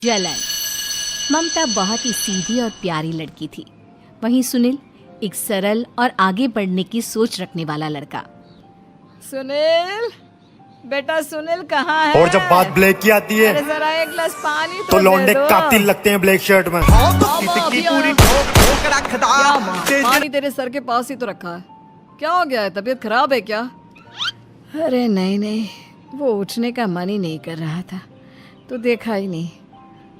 जलन। ममता बहुत ही सीधी और प्यारी लड़की थी। वहीं सुनील एक सरल और आगे बढ़ने की सोच रखने वाला लड़का। सुनील, बेटा सुनील कहाँ है? और जब बात ब्लैक की आती है अरे जरा एक गिलास पानी तो दे लौंडे दो। कातिल लगते हैं ब्लैक शर्ट में। क्या माँ, पानी तेरे सर के पास ही तो रखा है। क्या हो गया है? तबीयत खराब है क्या? अरे नहीं नहीं, वो उठने का मन ही नहीं कर रहा था तो देखा ही नहीं।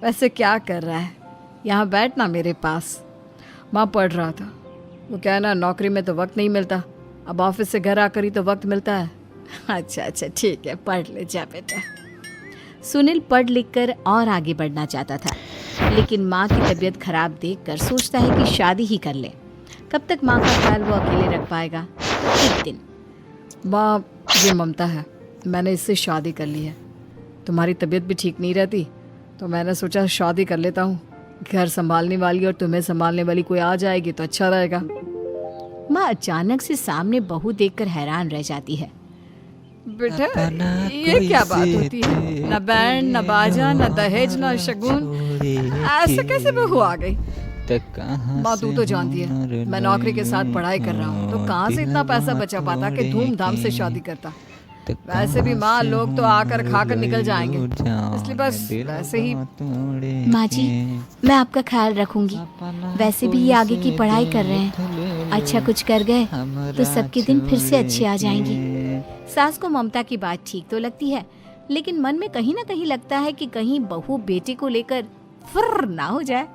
वैसे क्या कर रहा है? यहाँ बैठ ना मेरे पास। माँ पढ़ रहा था। वो क्या है ना, नौकरी में तो वक्त नहीं मिलता, अब ऑफिस से घर आकर ही तो वक्त मिलता है। अच्छा अच्छा ठीक है, पढ़ ले जा बेटा। सुनील पढ़ लिख कर और आगे बढ़ना चाहता था, लेकिन माँ की तबीयत खराब देखकर सोचता है कि शादी ही कर ले। कब तक माँ का ख्याल वो अकेले रख पाएगा? एक दिन, माँ ये ममता है, मैंने इससे शादी कर ली है। तुम्हारी तबीयत भी ठीक नहीं रहती तो मैंने सोचा शादी कर लेता हूँ। घर संभालने वाली और तुम्हें संभालने वाली कोई आ जाएगी तो अच्छा रहेगा। माँ अचानक से सामने बहू देखकर हैरान रह जाती है। बेटा ये क्या बात होती है? न बैंड न बाजा न दहेज न शगुन, ऐसे कैसे बहू आ गई? माँ तू तो जानती है मैं नौकरी के साथ पढ़ाई कर रहा हूँ, तो कहाँ से इतना पैसा बचा पाता कि धूमधाम से शादी करता। वैसे भी माँ लोग तो आकर खाकर निकल जाएंगे, इसलिए बस वैसे ही। माँ जी, मैं आपका ख्याल रखूंगी। वैसे भी ये आगे की पढ़ाई कर रहे हैं, अच्छा कुछ कर गए तो सबके दिन फिर से अच्छे आ जाएंगे। सास को ममता की बात ठीक तो लगती है, लेकिन मन में कहीं ना कहीं लगता है कि कहीं बहू बेटे को लेकर फुर्र ना हो जाए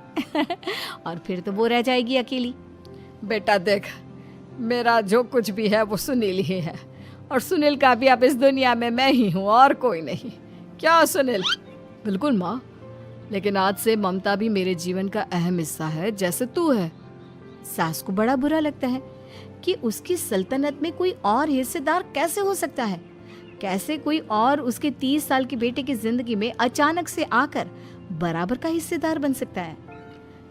और फिर तो वो रह जाएगी अकेली। बेटा देख, मेरा जो कुछ भी है वो सुनील ही है, और सुनील का भी अब इस दुनिया में मैं ही हूँ और कोई नहीं। क्या सुनील? बिल्कुल माँ, लेकिन आज से ममता भी मेरे जीवन का अहम हिस्सा है, जैसे तू है। सास को बड़ा बुरा लगता है कि उसकी सल्तनत में कोई और हिस्सेदार कैसे हो सकता है। कैसे कोई और उसके 30 साल के बेटे की जिंदगी में अचानक से आकर बराबर का हिस्सेदार बन सकता है।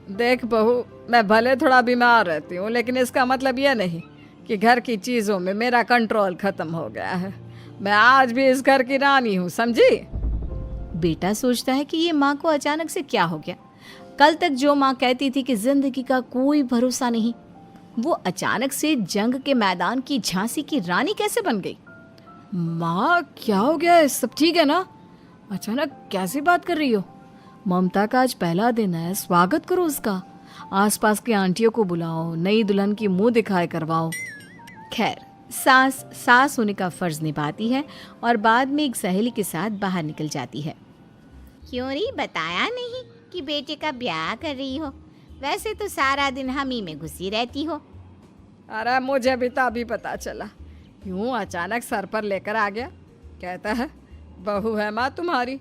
देख बहू, मैं भले थोड़ा बीमार रहती हूँ, लेकिन इसका मतलब यह नहीं कि घर की चीजों में मेरा कंट्रोल खत्म हो गया है। मैं आज भी इस घर की रानी हूँ, समझी? बेटा सोचता है कि ये माँ को अचानक से क्या हो गया। कल तक जो माँ कहती थी कि जिंदगी का कोई भरोसा नहीं, वो अचानक से जंग के मैदान की झांसी की रानी कैसे बन गई? माँ क्या हो गया है? सब ठीक है ना? अचानक कैसी बात कर रही हो? ममता का आज पहला दिन है, स्वागत करो उसका। आसपास की आंटियों को बुलाओ, नई दुल्हन की मुंह दिखाए करवाओ। खैर, सास होने का फर्ज निभाती है और बाद में एक सहेली के साथ बाहर निकल जाती है। क्यों री बताया नहीं कि बेटे का ब्याह कर रही हो? वैसे तो सारा दिन हम ही में घुसी रहती हो। अरे मुझे भी तो अभी पता चला, यूं अचानक सर पर लेकर आ गया। कहता है बहू है माँ तुम्हारी,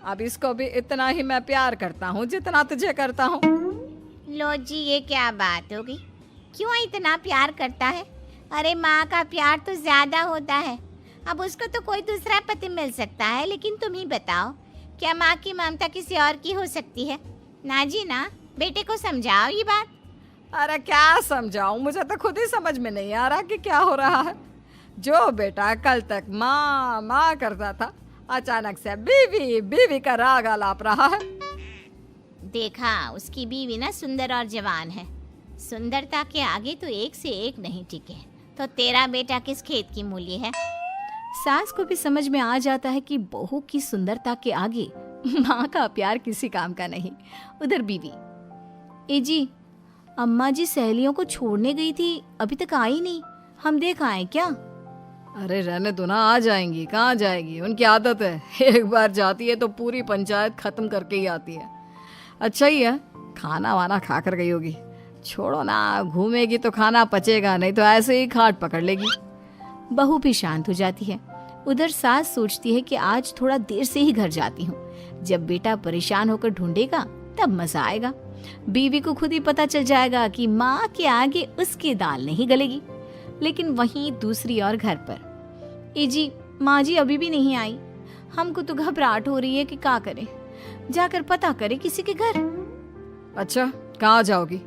अब इसको भी इतना ही मैं प्यार करता हूँ जितना तुझे करता हूँ। लो जी, ये क्या बात होगी? क्यों इतना प्यार करता है? अरे माँ का प्यार तो ज्यादा होता है। अब उसको तो कोई दूसरा पति मिल सकता है, लेकिन तुम ही बताओ, क्या माँ की ममता किसी और की हो सकती है? ना जी ना, बेटे को समझाओ ये बात। अरे क्या समझाऊं, मुझे तो खुद ही समझ में नहीं आ रहा कि क्या हो रहा है। जो बेटा कल तक माँ माँ करता था, अचानक से बीवी बीवी का राग आलाप रहा है। देखा, उसकी बीवी ना सुंदर और जवान है। सुंदरता के आगे तो एक से एक नहीं टिके, तो तेरा बेटा किस खेत की मूली है? सास को भी समझ में आ जाता है कि बहू की सुंदरता के आगे माँ का प्यार किसी काम का नहीं। उधर बीवी, ए जी, अम्मा जी सहेलियों को छोड़ने गई थी, अभी तक आई नहीं, हम देख आए क्या? अरे रहने दो ना, आ जाएंगी। कहाँ जाएगी, उनकी आदत है, एक बार जाती है तो पूरी पंचायत खत्म करके ही आती है। अच्छा ही है, खाना वाना खा कर गई होगी। छोड़ो ना, घूमेगी तो खाना पचेगा, नहीं तो ऐसे ही खाट पकड़ लेगी। बहू भी शांत हो जाती है। उधर सास सोचती है कि आज थोड़ा देर से ही घर जाती हूँ, जब बेटा परेशान होकर ढूंढेगा तब मजा आएगा। बीवी को खुद ही पता चल जाएगा कि माँ के आगे उसकी दाल नहीं गलेगी। लेकिन वहीं दूसरी ओर घर पर, ए जी, माँ जी अभी भी नहीं आई, हमको तो घबराहट हो रही है कि क्या करें, जाकर पता करें किसी के घर। अच्छा, कहाँ जाओगी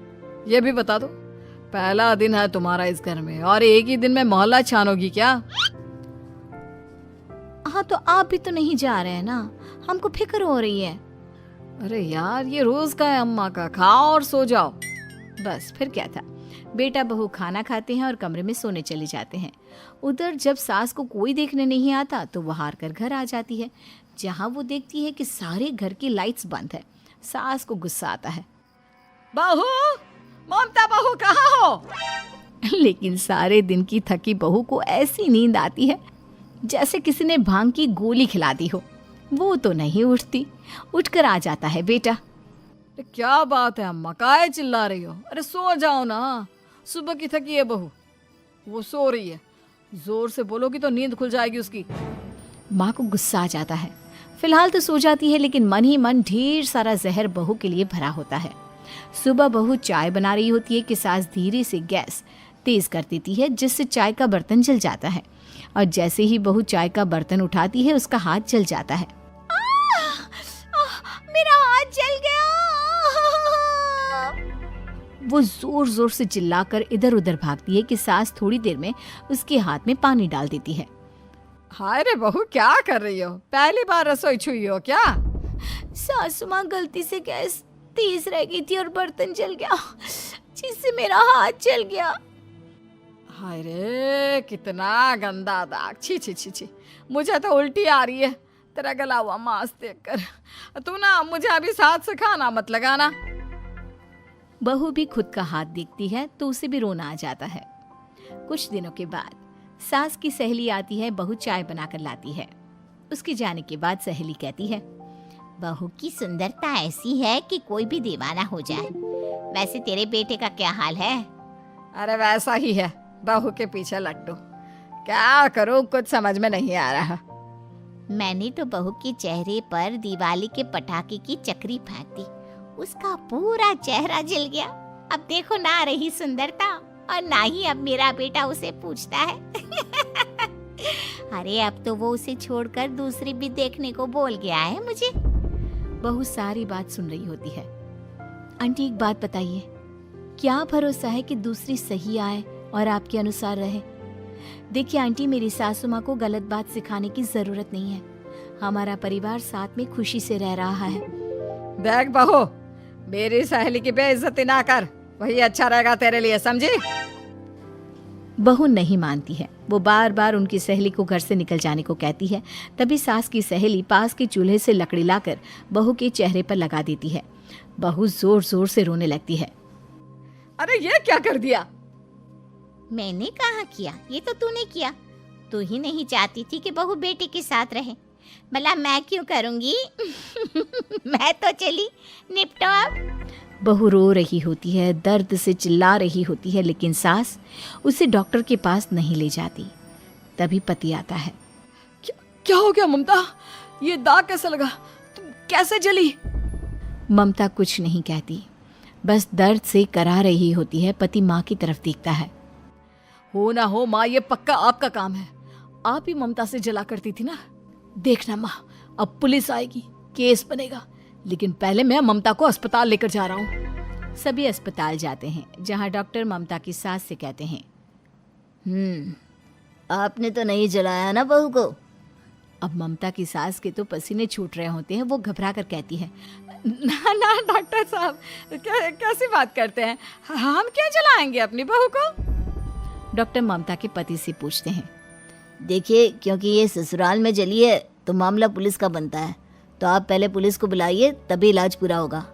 ये भी बता दो। पहला दिन है तुम्हारा इस घर में और एक ही दिन में मोहल्ला छानोगी क्या? हाँ तो आप भी तो नहीं जा रहे हैं ना, हमको फिक्र हो रही है। अरे यार, ये रोज का है अम्मा का, खाओ और सो जाओ। बस फिर क्या था। बेटा बहू खाना खाते हैं और कमरे में सोने चले जाते हैं। उधर जब सास को कोई देखने नहीं आता तो वो हार कर घर आ जाती है, जहाँ वो देखती है कि सारे घर की लाइट्स बंद है। सास को गुस्सा आता है, बहू, ममता बहू कहाँ हो? लेकिन सारे दिन की थकी बहू को ऐसी नींद आती है जैसे किसी ने भांग की गोली खिला दी हो। वो तो नहीं उठती। उठकर आ जाता है बेटा। अरे क्या बात है अम्मा, काहे चिल्ला रही हो? अरे सो जाओ ना, सुबह की थकी है बहू, वो सो रही है। जोर से बोलोगी तो नींद खुल जाएगी उसकी। माँ को गुस्सा आ जाता है। फिलहाल तो सो जाती है, लेकिन मन ही मन ढेर सारा जहर बहू के लिए भरा होता है। सुबह बहू चाय बना रही होती है कि सास धीरे से गैस तेज कर देती है, जिससे चाय का बर्तन जल जाता है। और जैसे ही बहू चाय का बर्तन उठाती है, उसका हाथ जल जाता है। मेरा हाथ जल गया। वो जोर जोर से चिल्लाकर इधर उधर भागती है कि सास थोड़ी देर में उसके हाथ में पानी डाल देती है। हाय रे बहू, क्या कर रही हो? पहली बार रसोई छुई हो क्या? सासू माँ गलती से गैस तेज रह गई थी और बर्तन जल गया, जिससे मेरा हाथ जल गया। हाय रे, कितना गंदा दाग। छी छी छी छी, मुझे तो उल्टी आ रही है तेरा गला हुआ मांस देखकर। तू ना मुझे अभी साथ से खाना मत लगाना। बहू भी खुद का हाथ देखती है तो उसे भी रोना आ जाता है। कुछ दिनों के बाद सास की सहेली आती है, बहू चाय बनाकर लाती है। उसके जाने के बाद सहेली कहती है, बहू की सुंदरता ऐसी है कि कोई भी दीवाना हो जाए। वैसे तेरे बेटे का क्या हाल है? अरे वैसा ही है, बहू के पीछे लट्टू। क्या करूं, कुछ समझ में नहीं आ रहा। मैंने तो बहू के चेहरे पर दिवाली के पटाखे की चक्री फेंक दी, उसका पूरा चेहरा जल गया। अब देखो ना रही सुंदरता, और ना ही अब मेरा बेटा उसे पूछता है। अरे अब तो वो उसे छोड़कर दूसरी भी देखने को बोल गया है मुझे। बहू सारी बात सुन रही होती है। आंटी एक बात बताइए, क्या भरोसा है कि दूसरी सही आए और आपके अनुसार रहे? देखिए आंटी, मेरी सासू माँ को गलत बात सिखाने की जरूरत नहीं है। हमारा परिवार साथ में खुशी से रह रहा है। देख बहू, मेरी सहेली की बेइज्जती ना कर, वही अच्छा रहेगा तेरे लिए, समझी? बहू नहीं मानती है। वो बार बार उनकी सहेली को घर से निकल जाने को कहती है। तभी सास की सहेली पास के चूल्हे से लकड़ी लाकर बहू के चेहरे पर लगा देती है। बहू जोर जोर से रोने लगती है। अरे ये क्या कर दिया? मैंने कहा किया, ये तो तूने किया। तू ही नहीं चाहती थी कि बहू बेटे के साथ रहे, भला मैं क्यों करूंगी? मैं तो चली, निपटो अब। बहू रो रही होती है, दर्द से चिल्ला रही होती है, लेकिन सास उसे डॉक्टर के पास नहीं ले जाती। तभी पति आता है। क्या हो गया ममता? ये दाग कैसे लगा? तुम कैसे जली? ममता कुछ नहीं कहती, बस दर्द से करा रही होती है। पति माँ की तरफ देखता है। हो ना हो माँ, ये पक्का आपका काम है। आप ही ममता से जला करती थी ना। देखना माँ, अब पुलिस आएगी, केस बनेगा, लेकिन पहले मैं ममता को अस्पताल लेकर जा रहा हूँ। सभी अस्पताल जाते हैं, जहाँ डॉक्टर ममता की सास से कहते हैं, आपने तो नहीं जलाया ना बहू को? अब ममता की सास के तो पसीने छूट रहे होते हैं। वो घबरा कर कहती है, ना ना डॉक्टर साहब, कैसी बात करते हैं? हम क्यों जलाएंगे अपनी बहू को? डॉक्टर ममता के पति से पूछते हैं। देखिए, क्योंकि ये ससुराल में जली है तो मामला पुलिस का बनता है, तो आप पहले पुलिस को बुलाइए, तभी इलाज पूरा होगा।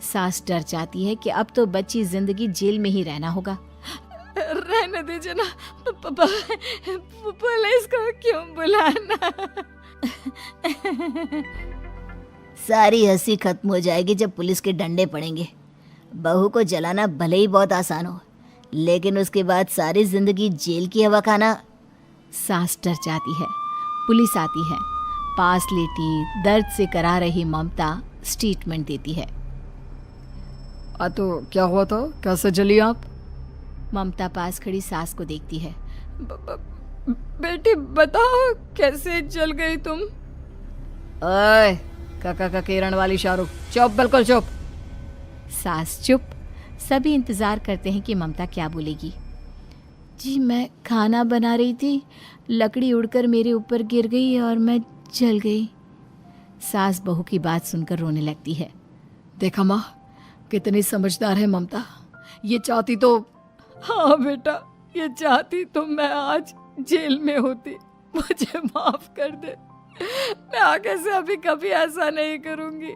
सास डर जाती है कि अब तो बच्ची जिंदगी जेल में ही रहना होगा। रहने दीजिए ना, पुलिस को क्यों बुलाना? सारी हंसी खत्म हो जाएगी जब पुलिस के डंडे पड़ेंगे। बहू को जलाना भले ही बहुत आसान हो, लेकिन उसके बाद सारी जिंदगी जेल की हवा खाना। सास डर जाती है। पुलिस आती है। पास लेटी दर्द से करा रही ममता स्टेटमेंट देती है। तो क्या हुआ था? कैसे जली आप? ममता पास खड़ी सास को देखती है। बेटी बताओ, कैसे जल गई तुम? ओए, काका का किरण वाली शाहरुख, चुप, बिल्कुल चुप। सास चुप। सभी इंतजार करते हैं कि ममता क्या बोलेगी। जी मैं खाना बना रही थी, लकड़ी उड़कर मेरे ऊपर गिर गई और मैं जल गई। सास बहू की बात सुनकर रोने लगती है। देखा माँ, कितनी समझदार है ममता। ये चाहती तो, हाँ बेटा, ये चाहती तो मैं आज जेल में होती। मुझे माफ कर दे, मैं आगे से अभी कभी ऐसा नहीं करूंगी।